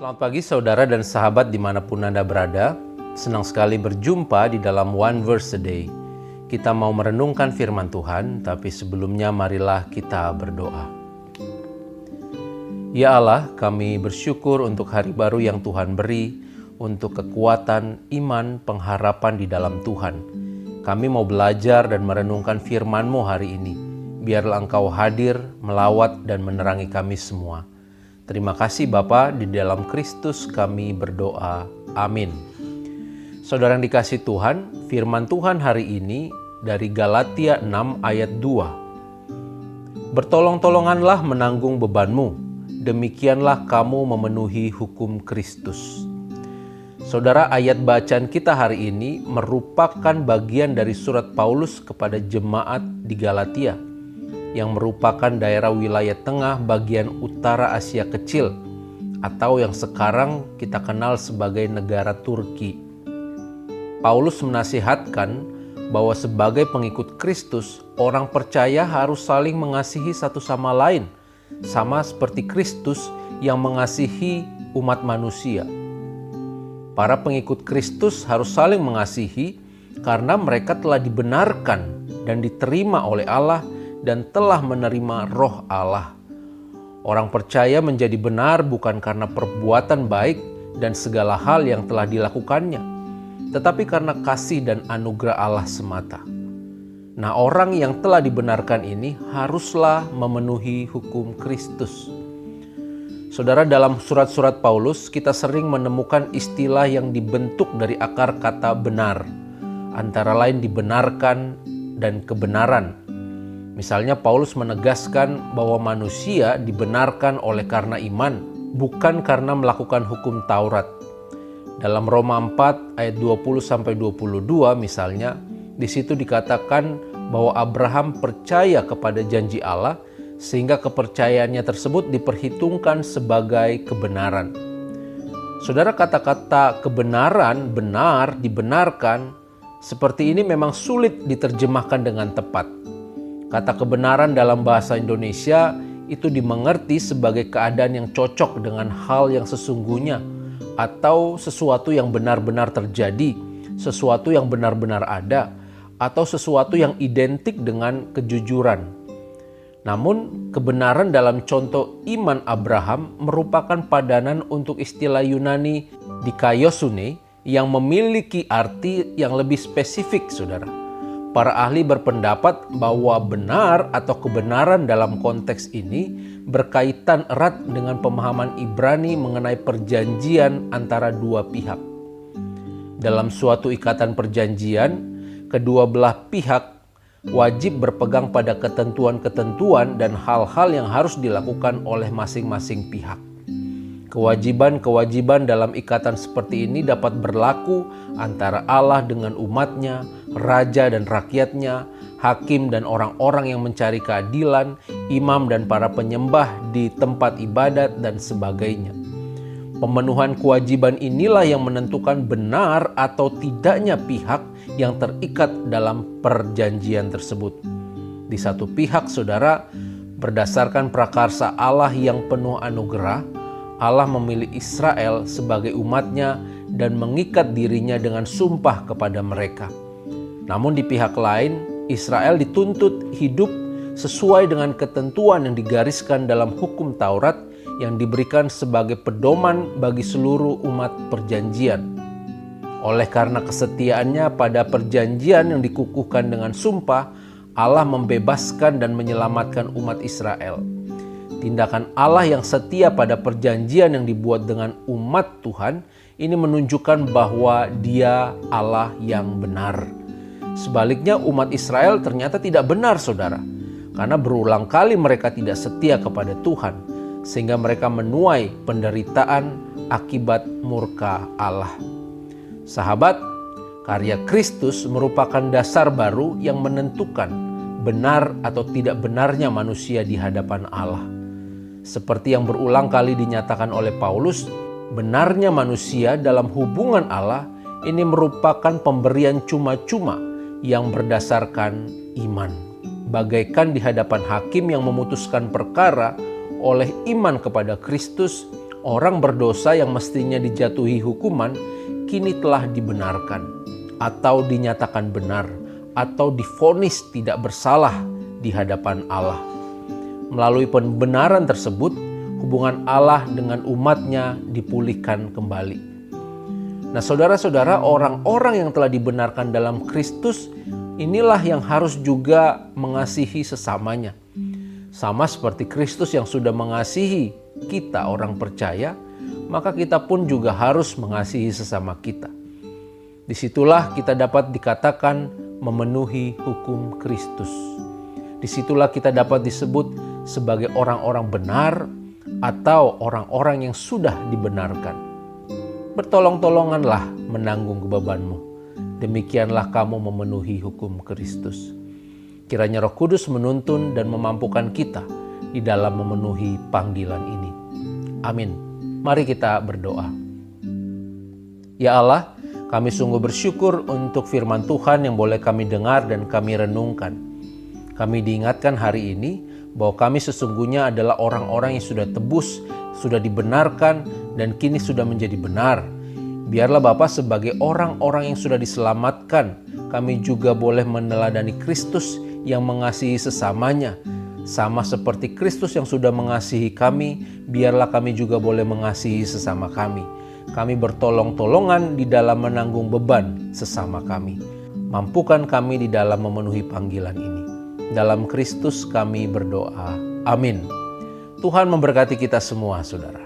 Selamat pagi saudara dan sahabat dimanapun Anda berada. Senang sekali berjumpa di dalam One Verse a Day. Kita mau merenungkan firman Tuhan, tapi sebelumnya marilah kita berdoa. Ya Allah, kami bersyukur untuk hari baru yang Tuhan beri, untuk kekuatan, iman, pengharapan di dalam Tuhan. Kami mau belajar dan merenungkan firman-Mu hari ini. Biarlah Engkau hadir, melawat dan menerangi kami semua. Terima kasih Bapa, di dalam Kristus kami berdoa. Amin. Saudara yang dikasihi Tuhan, firman Tuhan hari ini dari Galatia 6 ayat 2. Bertolong-tolonganlah menanggung bebanmu, demikianlah kamu memenuhi hukum Kristus. Saudara, ayat bacaan kita hari ini merupakan bagian dari surat Paulus kepada jemaat di Galatia, yang merupakan daerah wilayah tengah bagian utara Asia Kecil, atau yang sekarang kita kenal sebagai negara Turki. Paulus menasihatkan bahwa sebagai pengikut Kristus, orang percaya harus saling mengasihi satu sama lain, sama seperti Kristus yang mengasihi umat manusia. Para pengikut Kristus harus saling mengasihi karena mereka telah dibenarkan dan diterima oleh Allah dan telah menerima Roh Allah. Orang percaya menjadi benar bukan karena perbuatan baik dan segala hal yang telah dilakukannya, tetapi karena kasih dan anugerah Allah semata. Nah, orang yang telah dibenarkan ini haruslah memenuhi hukum Kristus. Saudara, dalam surat-surat Paulus kita sering menemukan istilah yang dibentuk dari akar kata benar, antara lain dibenarkan dan kebenaran. Misalnya Paulus menegaskan bahwa manusia dibenarkan oleh karena iman, bukan karena melakukan hukum Taurat. Dalam Roma 4 ayat 20-22 misalnya, di situ dikatakan bahwa Abraham percaya kepada janji Allah sehingga kepercayaannya tersebut diperhitungkan sebagai kebenaran. Saudara, kata-kata kebenaran, benar, dibenarkan, seperti ini memang sulit diterjemahkan dengan tepat. Kata kebenaran dalam bahasa Indonesia itu dimengerti sebagai keadaan yang cocok dengan hal yang sesungguhnya, atau sesuatu yang benar-benar terjadi, sesuatu yang benar-benar ada, atau sesuatu yang identik dengan kejujuran. Namun, kebenaran dalam contoh iman Abraham merupakan padanan untuk istilah Yunani dikaiosune yang memiliki arti yang lebih spesifik, saudara. Para ahli berpendapat bahwa benar atau kebenaran dalam konteks ini berkaitan erat dengan pemahaman Ibrani mengenai perjanjian antara dua pihak. Dalam suatu ikatan perjanjian, kedua belah pihak wajib berpegang pada ketentuan-ketentuan dan hal-hal yang harus dilakukan oleh masing-masing pihak. Kewajiban-kewajiban dalam ikatan seperti ini dapat berlaku antara Allah dengan umatnya, raja dan rakyatnya, hakim dan orang-orang yang mencari keadilan, imam dan para penyembah di tempat ibadat dan sebagainya. Pemenuhan kewajiban inilah yang menentukan benar atau tidaknya pihak yang terikat dalam perjanjian tersebut. Di satu pihak, saudara, berdasarkan prakarsa Allah yang penuh anugerah, Allah memilih Israel sebagai umatnya dan mengikat dirinya dengan sumpah kepada mereka. Namun di pihak lain, Israel dituntut hidup sesuai dengan ketentuan yang digariskan dalam hukum Taurat yang diberikan sebagai pedoman bagi seluruh umat perjanjian. Oleh karena kesetiaannya pada perjanjian yang dikukuhkan dengan sumpah, Allah membebaskan dan menyelamatkan umat Israel. Tindakan Allah yang setia pada perjanjian yang dibuat dengan umat Tuhan ini menunjukkan bahwa Dia Allah yang benar. Sebaliknya, umat Israel ternyata tidak benar, saudara, karena berulang kali mereka tidak setia kepada Tuhan, sehingga mereka menuai penderitaan akibat murka Allah. Sahabat, karya Kristus merupakan dasar baru yang menentukan benar atau tidak benarnya manusia di hadapan Allah. Seperti yang berulang kali dinyatakan oleh Paulus, benarnya manusia dalam hubungan Allah ini merupakan pemberian cuma-cuma yang berdasarkan iman. Bagaikan di hadapan hakim yang memutuskan perkara oleh iman kepada Kristus, orang berdosa yang mestinya dijatuhi hukuman, kini telah dibenarkan, atau dinyatakan benar, atau divonis tidak bersalah di hadapan Allah. Melalui pembenaran tersebut, hubungan Allah dengan umatnya dipulihkan kembali. Nah saudara-saudara, orang-orang yang telah dibenarkan dalam Kristus, inilah yang harus juga mengasihi sesamanya. Sama seperti Kristus yang sudah mengasihi kita orang percaya, maka kita pun juga harus mengasihi sesama kita. Disitulah kita dapat dikatakan memenuhi hukum Kristus. Disitulah kita dapat disebut sebagai orang-orang benar atau orang-orang yang sudah dibenarkan. Bertolong-tolonganlah menanggung bebanmu. Demikianlah kamu memenuhi hukum Kristus. Kiranya Roh Kudus menuntun dan memampukan kita di dalam memenuhi panggilan ini. Amin. Mari kita berdoa. Ya Allah, kami sungguh bersyukur untuk firman Tuhan yang boleh kami dengar dan kami renungkan. Kami diingatkan hari ini bahwa kami sesungguhnya adalah orang-orang yang sudah tebus, sudah dibenarkan, dan kini sudah menjadi benar. Biarlah Bapa sebagai orang-orang yang sudah diselamatkan, kami juga boleh meneladani Kristus yang mengasihi sesamanya. Sama seperti Kristus yang sudah mengasihi kami, biarlah kami juga boleh mengasihi sesama kami. Kami bertolong-tolongan di dalam menanggung beban sesama kami. Mampukan kami di dalam memenuhi panggilan ini. Dalam Kristus kami berdoa. Amin. Tuhan memberkati kita semua, saudara.